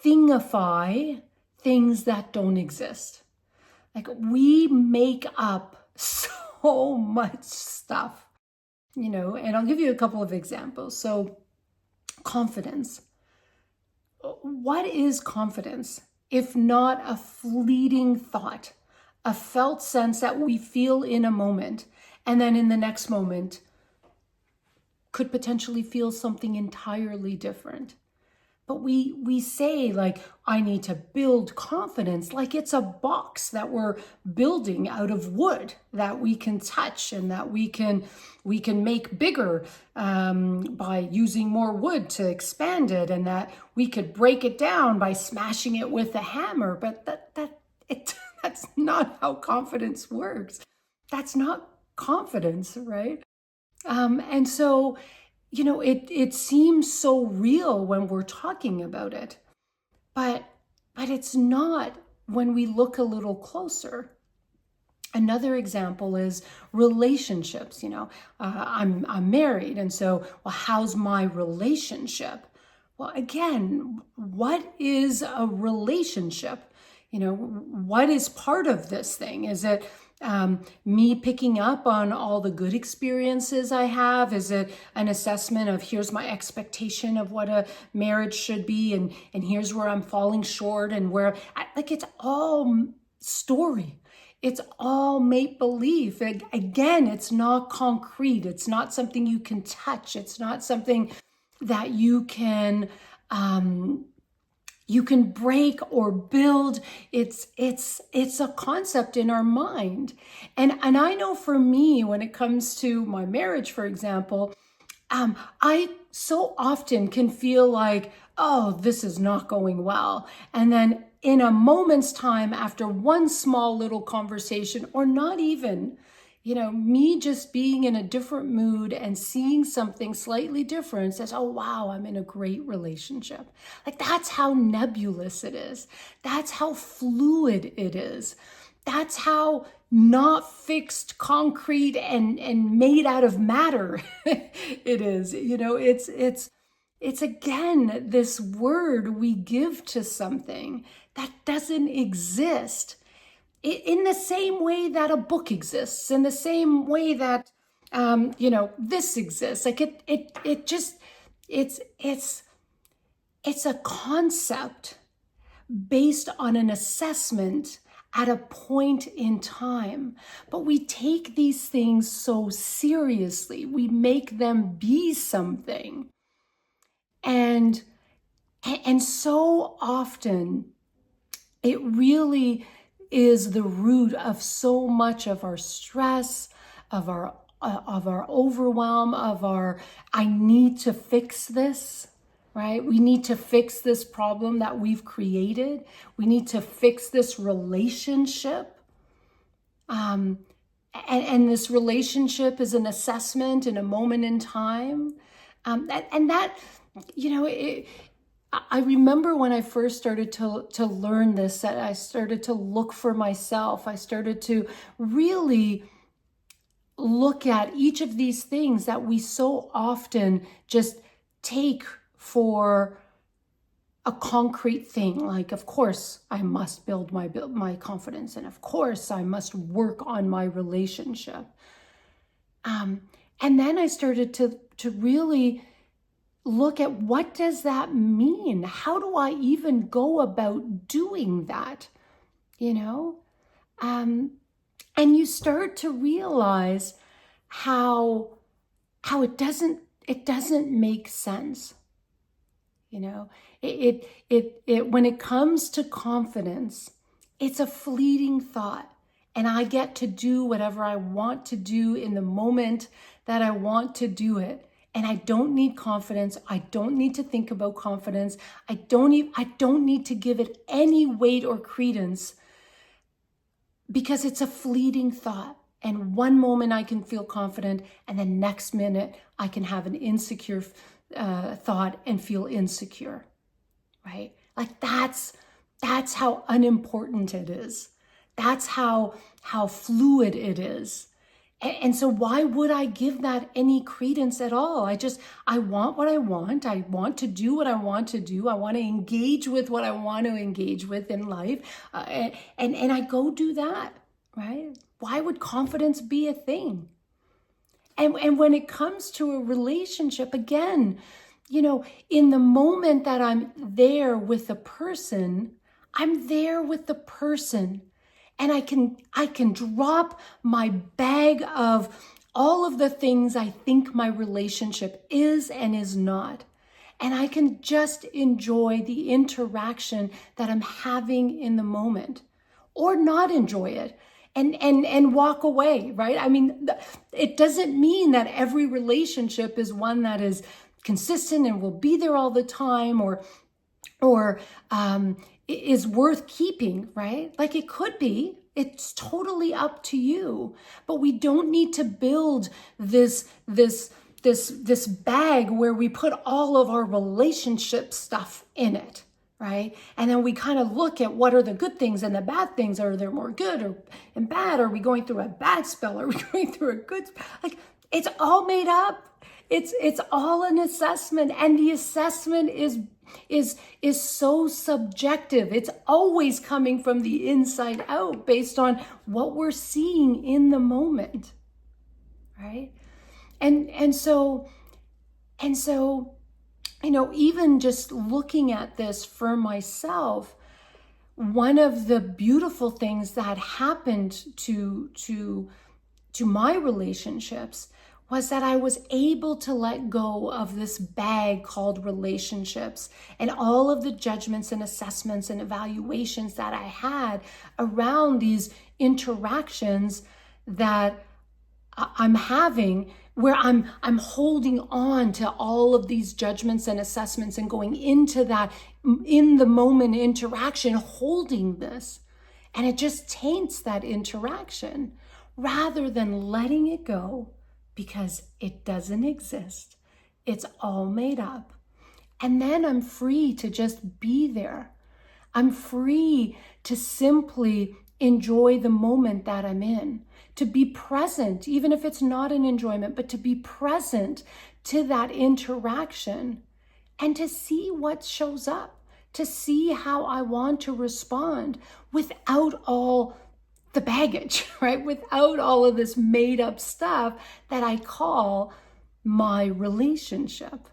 thingify things that don't exist. Like, we make up so much stuff, and I'll give you a couple of examples. So, confidence. What is confidence if not a fleeting thought, a felt sense that we feel in a moment, and then in the next moment could potentially feel something entirely different? But we say, like, I need to build confidence, like it's a box that we're building out of wood that we can touch and that we can make bigger by using more wood to expand it, and that we could break it down by smashing it with a hammer. But that's not how confidence works. That's not confidence, right? And so, it seems so real when we're talking about it, but it's not when we look a little closer. Another example is relationships. I'm married, and so, well, how's my relationship? Well, again, what is a relationship? What is part of this thing? Is it me picking up on all the good experiences I have? Is it an assessment of, here's my expectation of what a marriage should be, and here's where I'm falling short, and it's all story. It's all make-believe. Again, it's not concrete. It's not something you can touch. It's not something that you can break or build. It's a concept in our mind. And I know for me, when it comes to my marriage, for example, I so often can feel like, oh, this is not going well. And then in a moment's time, after one small little conversation, or not even, me just being in a different mood and seeing something slightly different, says, oh, wow, I'm in a great relationship. Like, that's how nebulous it is. That's how fluid it is. That's how not fixed, concrete, and made out of matter it is. It's again, this word we give to something that doesn't exist, in the same way that a book exists, in the same way that this exists. Like, it's a concept based on an assessment at a point in time. But we take these things so seriously. We make them be something. And so often it really is the root of so much of our stress, of our overwhelm, of our, I need to fix this, right? We need to fix this problem that we've created. We need to fix this relationship. And this relationship is an assessment in a moment in time. I remember when I first started to learn this, that I started to look for myself. I started to really look at each of these things that we so often just take for a concrete thing. Like, of course, I must build my confidence, and of course, I must work on my relationship. And then I started to really look at, what does that mean? How do I even go about doing that? And you start to realize how it doesn't make sense. When it comes to confidence, it's a fleeting thought, and I get to do whatever I want to do in the moment that I want to do it. And I don't need confidence. I don't need to think about confidence. I don't need to give it any weight or credence, because it's a fleeting thought. And one moment I can feel confident, and the next minute I can have an insecure thought and feel insecure, right? Like, that's how unimportant it is. That's how fluid it is. And so why would I give that any credence at all? I want what I want. I want to do what I want to do. I want to engage with what I want to engage with in life. And I go do that, right? Why would confidence be a thing? And when it comes to a relationship, again, in the moment that I'm there with a person, I'm there with the person. And I can drop my bag of all of the things I think my relationship is and is not. And I can just enjoy the interaction that I'm having in the moment, or not enjoy it and walk away, right? I mean, it doesn't mean that every relationship is one that is consistent and will be there all the time, or is worth keeping, right? Like, it could be. It's totally up to you. But we don't need to build this bag where we put all of our relationship stuff in it, right? And then we kind of look at what are the good things and the bad things. Are there more good and bad? Are we going through a bad spell? Are we going through a good spell? Like, it's all made up. It's all an assessment, and the assessment is so subjective. It's always coming from the inside out based on what we're seeing in the moment, right? And so even just looking at this for myself, one of the beautiful things that happened to my relationships was that I was able to let go of this bag called relationships and all of the judgments and assessments and evaluations that I had around these interactions that I'm having, where I'm holding on to all of these judgments and assessments and going into that in the moment interaction, holding this. And it just taints that interaction rather than letting it go, because it doesn't exist. It's all made up. And then I'm free to just be there. I'm free to simply enjoy the moment that I'm in, to be present, even if it's not an enjoyment, but to be present to that interaction and to see what shows up, to see how I want to respond without all the baggage, right? Without all of this made up stuff that I call my relationship.